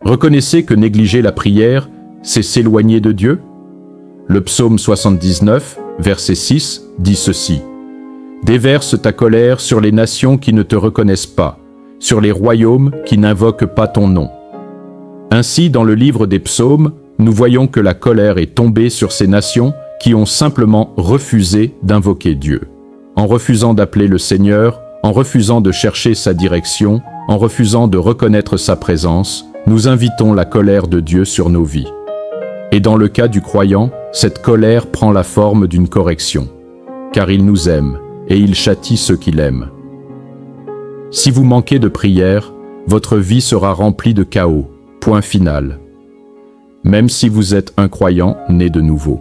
Reconnaissez que négliger la prière, c'est s'éloigner de Dieu? Le psaume 79, verset 6, dit ceci. « Déverse ta colère sur les nations qui ne te reconnaissent pas, sur les royaumes qui n'invoquent pas ton nom. » Ainsi, dans le livre des psaumes, nous voyons que la colère est tombée sur ces nations qui ont simplement refusé d'invoquer Dieu. En refusant d'appeler le Seigneur, en refusant de chercher sa direction, en refusant de reconnaître sa présence, nous invitons la colère de Dieu sur nos vies. Et dans le cas du croyant, cette colère prend la forme d'une correction, car il nous aime et il châtie ceux qu'il aime. Si vous manquez de prière, votre vie sera remplie de chaos, point final. Même si vous êtes un croyant né de nouveau.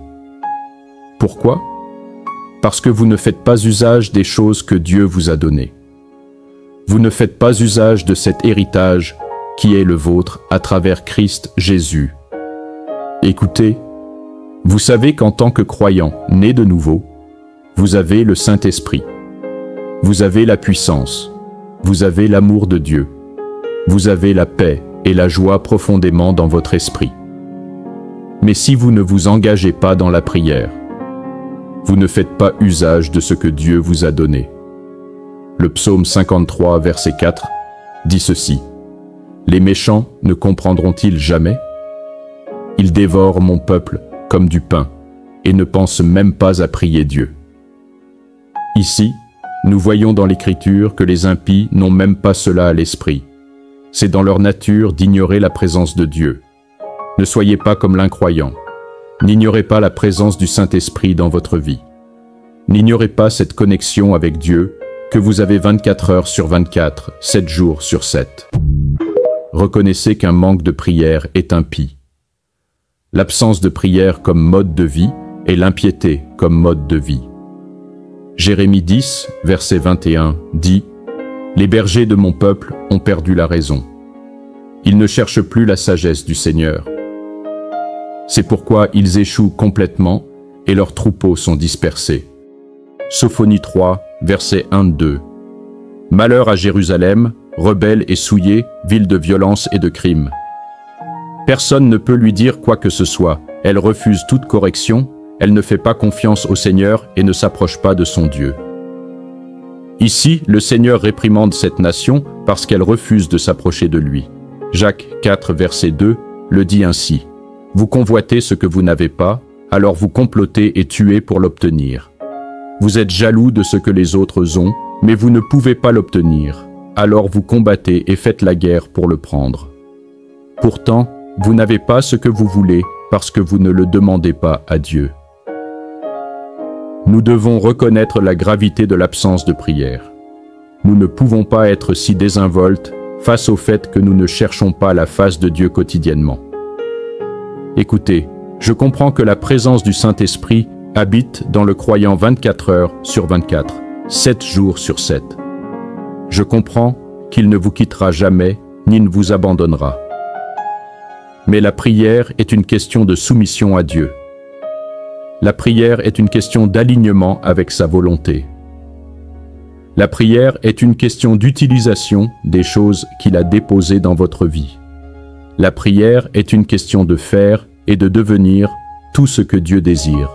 Pourquoi? Parce que vous ne faites pas usage des choses que Dieu vous a données. Vous ne faites pas usage de cet héritage qui est le vôtre à travers Christ Jésus. Écoutez, vous savez qu'en tant que croyant né de nouveau, vous avez le Saint-Esprit. Vous avez la puissance. Vous avez l'amour de Dieu. Vous avez la paix et la joie profondément dans votre esprit. Mais si vous ne vous engagez pas dans la prière, vous ne faites pas usage de ce que Dieu vous a donné. Le psaume 53, verset 4, dit ceci. « Les méchants ne comprendront-ils jamais? Ils dévorent mon peuple comme du pain et ne pensent même pas à prier Dieu. » Ici, nous voyons dans l'Écriture que les impies n'ont même pas cela à l'esprit. C'est dans leur nature d'ignorer la présence de Dieu. Ne soyez pas comme l'incroyant. N'ignorez pas la présence du Saint-Esprit dans votre vie. N'ignorez pas cette connexion avec Dieu que vous avez 24 heures sur 24, 7 jours sur 7. Reconnaissez qu'un manque de prière est impie. L'absence de prière comme mode de vie et l'impiété comme mode de vie. Jérémie 10, verset 21, dit « Les bergers de mon peuple ont perdu la raison. Ils ne cherchent plus la sagesse du Seigneur. C'est pourquoi ils échouent complètement et leurs troupeaux sont dispersés. » Sophonie 3, verset 1-2. Malheur à Jérusalem, rebelle et souillée, ville de violence et de crime. Personne ne peut lui dire quoi que ce soit. Elle refuse toute correction, elle ne fait pas confiance au Seigneur et ne s'approche pas de son Dieu. Ici, le Seigneur réprimande cette nation parce qu'elle refuse de s'approcher de lui. Jacques 4, verset 2, le dit ainsi. « Vous convoitez ce que vous n'avez pas, alors vous complotez et tuez pour l'obtenir. Vous êtes jaloux de ce que les autres ont, mais vous ne pouvez pas l'obtenir. Alors vous combattez et faites la guerre pour le prendre. Pourtant, vous n'avez pas ce que vous voulez parce que vous ne le demandez pas à Dieu. » Nous devons reconnaître la gravité de l'absence de prière. Nous ne pouvons pas être si désinvoltes face au fait que nous ne cherchons pas la face de Dieu quotidiennement. Écoutez, je comprends que la présence du Saint-Esprit habite dans le croyant 24 heures sur 24, 7 jours sur 7. Je comprends qu'il ne vous quittera jamais ni ne vous abandonnera. Mais la prière est une question de soumission à Dieu. La prière est une question d'alignement avec sa volonté. La prière est une question d'utilisation des choses qu'il a déposées dans votre vie. La prière est une question de faire et de devenir tout ce que Dieu désire.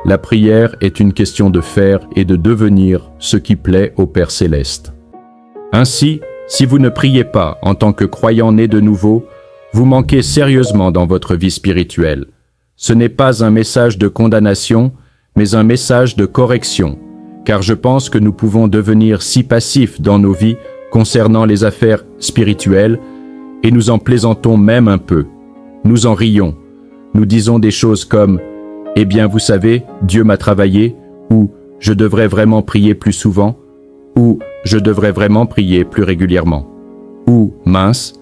La prière est une question de faire et de devenir ce qui plaît au Père Céleste. Ainsi, si vous ne priez pas en tant que croyant né de nouveau, vous manquez sérieusement dans votre vie spirituelle. Ce n'est pas un message de condamnation, mais un message de correction, car je pense que nous pouvons devenir si passifs dans nos vies concernant les affaires spirituelles, et nous en plaisantons même un peu. Nous en rions. Nous disons des choses comme « Eh bien, vous savez, Dieu m'a travaillé » ou « Je devrais vraiment prier plus souvent » ou « Je devrais vraiment prier plus régulièrement » ou « Mince,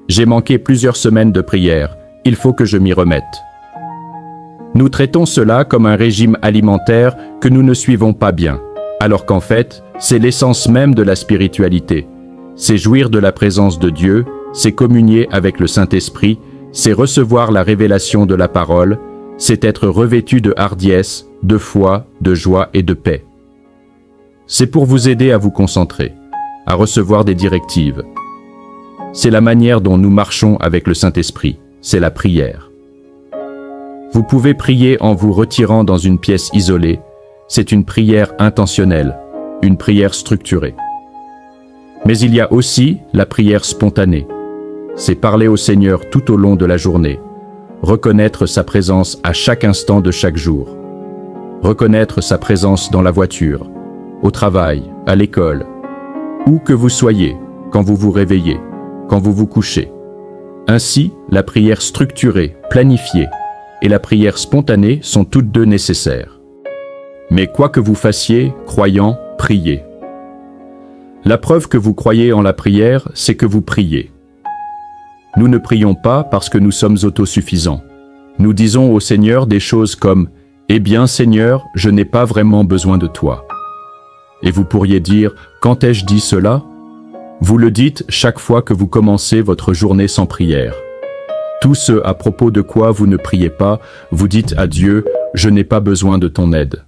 j'ai manqué plusieurs semaines de prière, il faut que je m'y remette ». Nous traitons cela comme un régime alimentaire que nous ne suivons pas bien, alors qu'en fait, c'est l'essence même de la spiritualité. C'est jouir de la présence de Dieu, c'est communier avec le Saint-Esprit, c'est recevoir la révélation de la parole, c'est être revêtu de hardiesse, de foi, de joie et de paix. C'est pour vous aider à vous concentrer, à recevoir des directives. C'est la manière dont nous marchons avec le Saint-Esprit, c'est la prière. Vous pouvez prier en vous retirant dans une pièce isolée, c'est une prière intentionnelle, une prière structurée. Mais il y a aussi la prière spontanée. C'est parler au Seigneur tout au long de la journée, reconnaître sa présence à chaque instant de chaque jour, reconnaître sa présence dans la voiture, au travail, à l'école, où que vous soyez, quand vous vous réveillez, quand vous vous couchez. Ainsi, la prière structurée, planifiée, et la prière spontanée sont toutes deux nécessaires. Mais quoi que vous fassiez, croyant, priez. La preuve que vous croyez en la prière, c'est que vous priez. Nous ne prions pas parce que nous sommes autosuffisants. Nous disons au Seigneur des choses comme « Eh bien Seigneur, je n'ai pas vraiment besoin de toi ». Et vous pourriez dire « Quand ai-je dit cela ?» Vous le dites chaque fois que vous commencez votre journée sans prière. Tout ce à propos de quoi vous ne priez pas, vous dites à Dieu « Je n'ai pas besoin de ton aide ».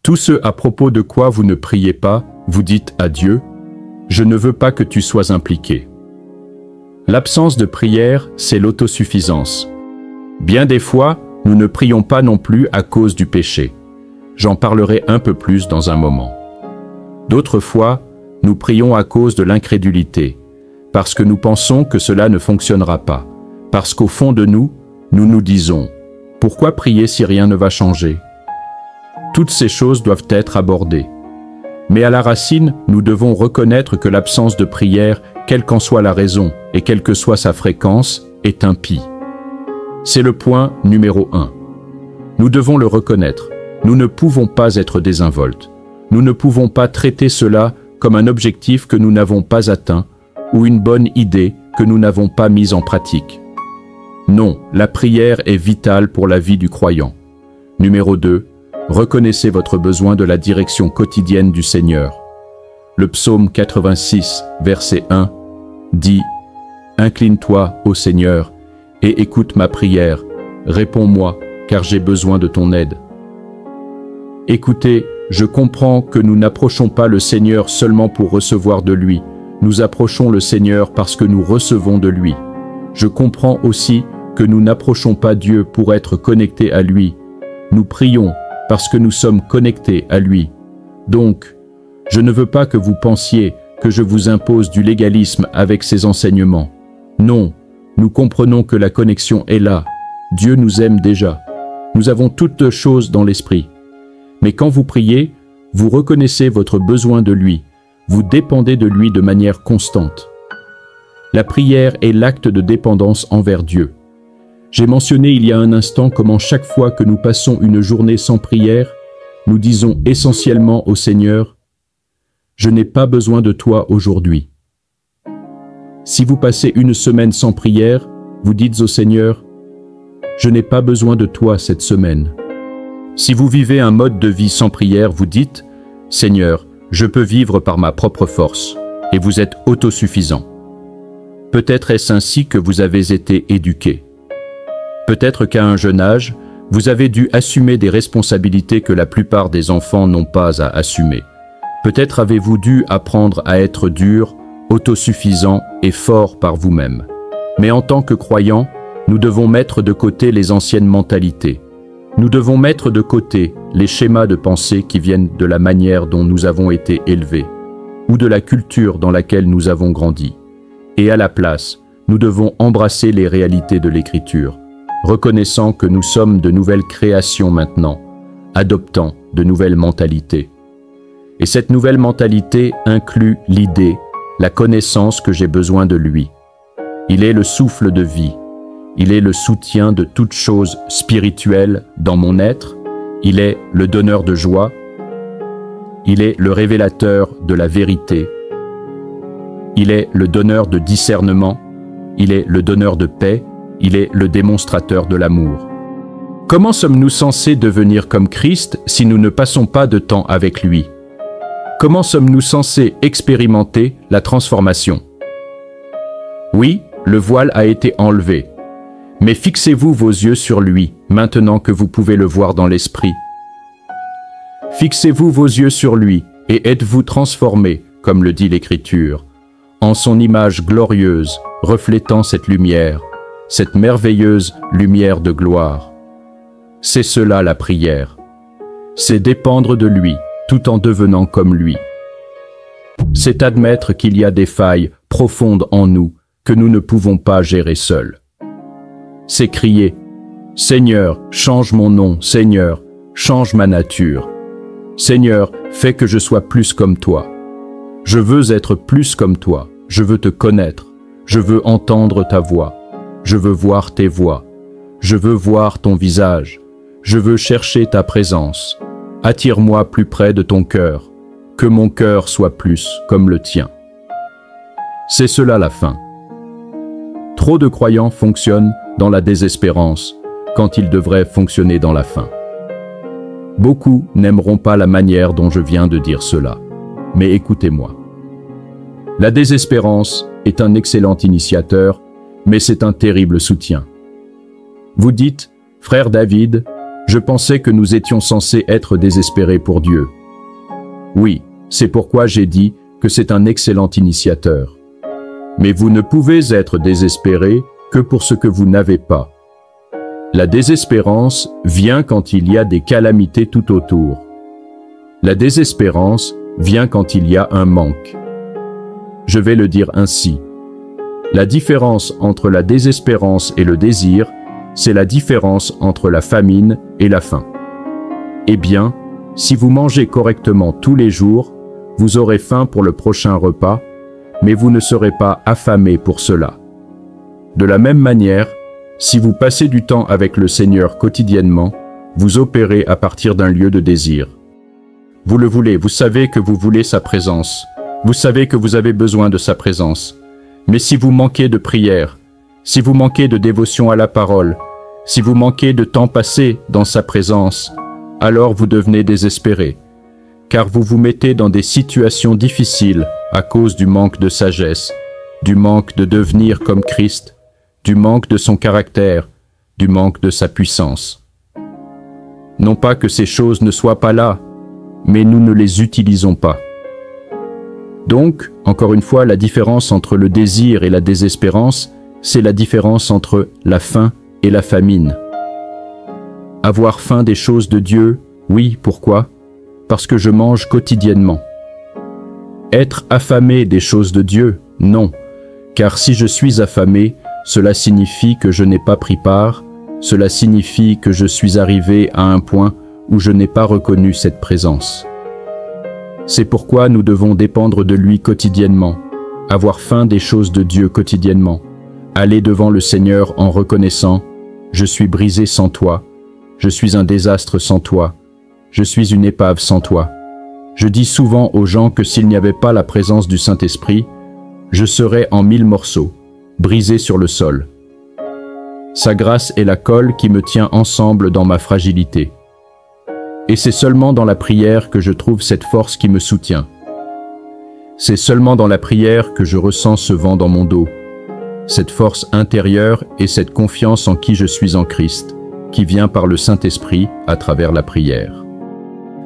Tout ce à propos de quoi vous ne priez pas, vous dites à Dieu « Je ne veux pas que tu sois impliqué ». L'absence de prière, c'est l'autosuffisance. Bien des fois, nous ne prions pas non plus à cause du péché. J'en parlerai un peu plus dans un moment. D'autres fois, nous prions à cause de l'incrédulité, parce que nous pensons que cela ne fonctionnera pas, parce qu'au fond de nous, nous nous disons « Pourquoi prier si rien ne va changer ?» Toutes ces choses doivent être abordées. Mais à la racine, nous devons reconnaître que l'absence de prière, quelle qu'en soit la raison et quelle que soit sa fréquence, est impie. C'est le point numéro 1. Nous devons le reconnaître. Nous ne pouvons pas être désinvoltes. Nous ne pouvons pas traiter cela comme un objectif que nous n'avons pas atteint ou une bonne idée que nous n'avons pas mise en pratique. Non, la prière est vitale pour la vie du croyant. Numéro 2. Reconnaissez votre besoin de la direction quotidienne du Seigneur. Le psaume 86, verset 1, dit « Incline-toi, ô Seigneur, et écoute ma prière. Réponds-moi, car j'ai besoin de ton aide. » Écoutez, je comprends que nous n'approchons pas le Seigneur seulement pour recevoir de lui. Nous approchons le Seigneur parce que nous recevons de lui. Je comprends aussi que nous n'approchons pas Dieu pour être connectés à lui. Nous prions parce que nous sommes connectés à lui. Donc, je ne veux pas que vous pensiez que je vous impose du légalisme avec ces enseignements. Non, nous comprenons que la connexion est là. Dieu nous aime déjà. Nous avons toutes choses dans l'esprit. Mais quand vous priez, vous reconnaissez votre besoin de lui. Vous dépendez de lui de manière constante. La prière est l'acte de dépendance envers Dieu. J'ai mentionné il y a un instant comment chaque fois que nous passons une journée sans prière, nous disons essentiellement au Seigneur « Je n'ai pas besoin de toi aujourd'hui ». Si vous passez une semaine sans prière, vous dites au Seigneur « Je n'ai pas besoin de toi cette semaine ». Si vous vivez un mode de vie sans prière, vous dites « Seigneur, je peux vivre par ma propre force » et vous êtes autosuffisant. Peut-être est-ce ainsi que vous avez été éduqué. Peut-être qu'à un jeune âge, vous avez dû assumer des responsabilités que la plupart des enfants n'ont pas à assumer. Peut-être avez-vous dû apprendre à être dur, autosuffisant et fort par vous-même. Mais en tant que croyants, nous devons mettre de côté les anciennes mentalités. Nous devons mettre de côté les schémas de pensée qui viennent de la manière dont nous avons été élevés ou de la culture dans laquelle nous avons grandi. Et à la place, nous devons embrasser les réalités de l'Écriture, reconnaissant que nous sommes de nouvelles créations maintenant, adoptant de nouvelles mentalités. Et cette nouvelle mentalité inclut l'idée, la connaissance que j'ai besoin de lui. Il est le souffle de vie. Il est le soutien de toute chose spirituelle dans mon être. Il est le donneur de joie. Il est le révélateur de la vérité. Il est le donneur de discernement. Il est le donneur de paix. Il est le démonstrateur de l'amour. Comment sommes-nous censés devenir comme Christ si nous ne passons pas de temps avec lui? Comment sommes-nous censés expérimenter la transformation? Oui, le voile a été enlevé. Mais fixez-vous vos yeux sur lui, maintenant que vous pouvez le voir dans l'esprit. Fixez-vous vos yeux sur lui, et êtes-vous transformés, comme le dit l'Écriture, en son image glorieuse, reflétant cette lumière, cette merveilleuse lumière de gloire. C'est cela la prière. C'est dépendre de lui, tout en devenant comme lui. C'est admettre qu'il y a des failles profondes en nous que nous ne pouvons pas gérer seuls. C'est crier « Seigneur, change mon nom, Seigneur, change ma nature. Seigneur, fais que je sois plus comme toi. Je veux être plus comme toi, je veux te connaître, je veux entendre ta voix, je veux voir tes voix, je veux voir ton visage, je veux chercher ta présence. Attire-moi plus près de ton cœur, que mon cœur soit plus comme le tien. » C'est cela la fin. Trop de croyants fonctionnent dans la désespérance, quand ils devraient fonctionner dans la faim. Beaucoup n'aimeront pas la manière dont je viens de dire cela, mais écoutez-moi. La désespérance est un excellent initiateur, mais c'est un terrible soutien. Vous dites, « Frère David, je pensais que nous étions censés être désespérés pour Dieu. » Oui, c'est pourquoi j'ai dit que c'est un excellent initiateur. Mais vous ne pouvez être désespéré que pour ce que vous n'avez pas. La désespérance vient quand il y a des calamités tout autour. La désespérance vient quand il y a un manque. Je vais le dire ainsi. La différence entre la désespérance et le désir, c'est la différence entre la famine et la faim. Eh bien, si vous mangez correctement tous les jours, vous aurez faim pour le prochain repas, mais vous ne serez pas affamé pour cela. De la même manière, si vous passez du temps avec le Seigneur quotidiennement, vous opérez à partir d'un lieu de désir. Vous le voulez, vous savez que vous voulez sa présence, vous savez que vous avez besoin de sa présence. Mais si vous manquez de prière, si vous manquez de dévotion à la parole, si vous manquez de temps passé dans sa présence, alors vous devenez désespéré, car vous vous mettez dans des situations difficiles à cause du manque de sagesse, du manque de devenir comme Christ, du manque de son caractère, du manque de sa puissance. Non pas que ces choses ne soient pas là, mais nous ne les utilisons pas. Donc, encore une fois, la différence entre le désir et la désespérance, c'est la différence entre la faim et la famine. Avoir faim des choses de Dieu, oui, pourquoi? Parce que je mange quotidiennement. Être affamé des choses de Dieu, non, car si je suis affamé, cela signifie que je n'ai pas pris part, cela signifie que je suis arrivé à un point où je n'ai pas reconnu cette présence. C'est pourquoi nous devons dépendre de lui quotidiennement, avoir faim des choses de Dieu quotidiennement, aller devant le Seigneur en reconnaissant « Je suis brisé sans toi, je suis un désastre sans toi, je suis une épave sans toi ». Je dis souvent aux gens que s'il n'y avait pas la présence du Saint-Esprit, je serais en 1000 morceaux, brisé sur le sol. Sa grâce est la colle qui me tient ensemble dans ma fragilité. Et c'est seulement dans la prière que je trouve cette force qui me soutient. C'est seulement dans la prière que je ressens ce vent dans mon dos, cette force intérieure et cette confiance en qui je suis en Christ, qui vient par le Saint-Esprit à travers la prière.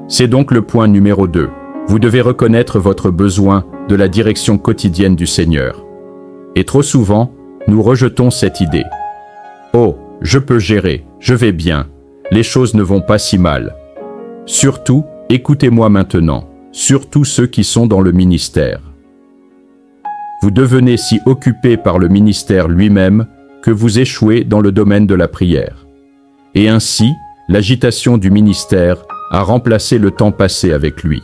C'est donc le point numéro 2. Vous devez reconnaître votre besoin de la direction quotidienne du Seigneur. Et trop souvent, nous rejetons cette idée. « Oh, je peux gérer, je vais bien, les choses ne vont pas si mal. » Surtout, écoutez-moi maintenant, surtout ceux qui sont dans le ministère. Vous devenez si occupé par le ministère lui-même que vous échouez dans le domaine de la prière. Et ainsi, l'agitation du ministère a remplacé le temps passé avec lui.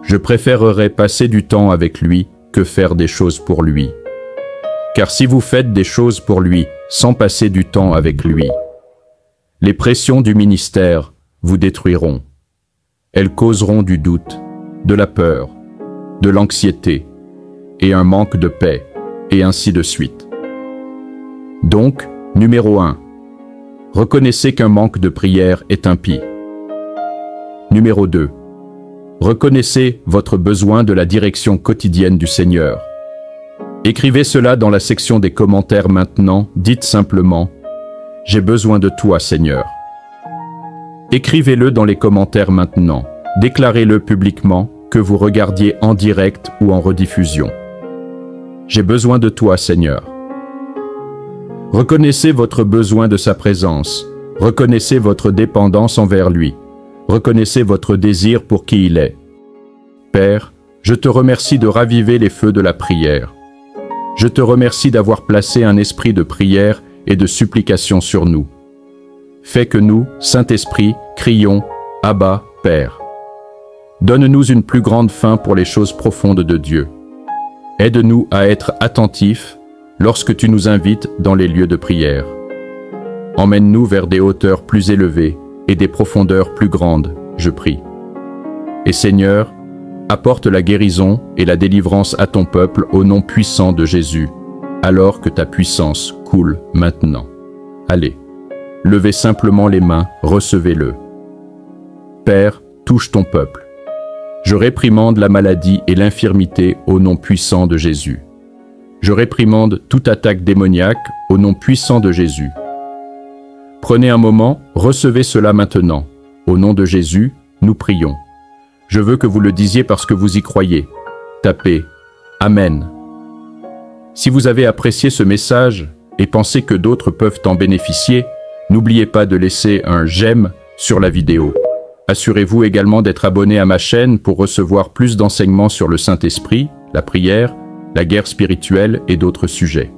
Je préférerais passer du temps avec lui que faire des choses pour lui. Car si vous faites des choses pour lui sans passer du temps avec lui, les pressions du ministère vous détruiront. Elles causeront du doute, de la peur, de l'anxiété et un manque de paix, et ainsi de suite. Donc, numéro 1. Reconnaissez qu'un manque de prière est impie. Numéro 2. Reconnaissez votre besoin de la direction quotidienne du Seigneur. Écrivez cela dans la section des commentaires maintenant, dites simplement « J'ai besoin de toi, Seigneur ». Écrivez-le dans les commentaires maintenant, déclarez-le publiquement, que vous regardiez en direct ou en rediffusion. J'ai besoin de toi, Seigneur. Reconnaissez votre besoin de sa présence. Reconnaissez votre dépendance envers lui. Reconnaissez votre désir pour qui il est. Père, je te remercie de raviver les feux de la prière. Je te remercie d'avoir placé un esprit de prière et de supplication sur nous. Fais que nous, Saint-Esprit, crions « Abba, Père ». Donne-nous une plus grande faim pour les choses profondes de Dieu. Aide-nous à être attentifs lorsque tu nous invites dans les lieux de prière. Emmène-nous vers des hauteurs plus élevées et des profondeurs plus grandes, je prie. Et Seigneur, apporte la guérison et la délivrance à ton peuple au nom puissant de Jésus, alors que ta puissance coule maintenant. Allez, levez simplement les mains, recevez-le. Père, touche ton peuple. Je réprimande la maladie et l'infirmité au nom puissant de Jésus. Je réprimande toute attaque démoniaque au nom puissant de Jésus. Prenez un moment, recevez cela maintenant. Au nom de Jésus, nous prions. Je veux que vous le disiez parce que vous y croyez. Tapez « Amen ». Si vous avez apprécié ce message et pensez que d'autres peuvent en bénéficier, n'oubliez pas de laisser un « j'aime » sur la vidéo. Assurez-vous également d'être abonné à ma chaîne pour recevoir plus d'enseignements sur le Saint-Esprit, la prière, la guerre spirituelle et d'autres sujets.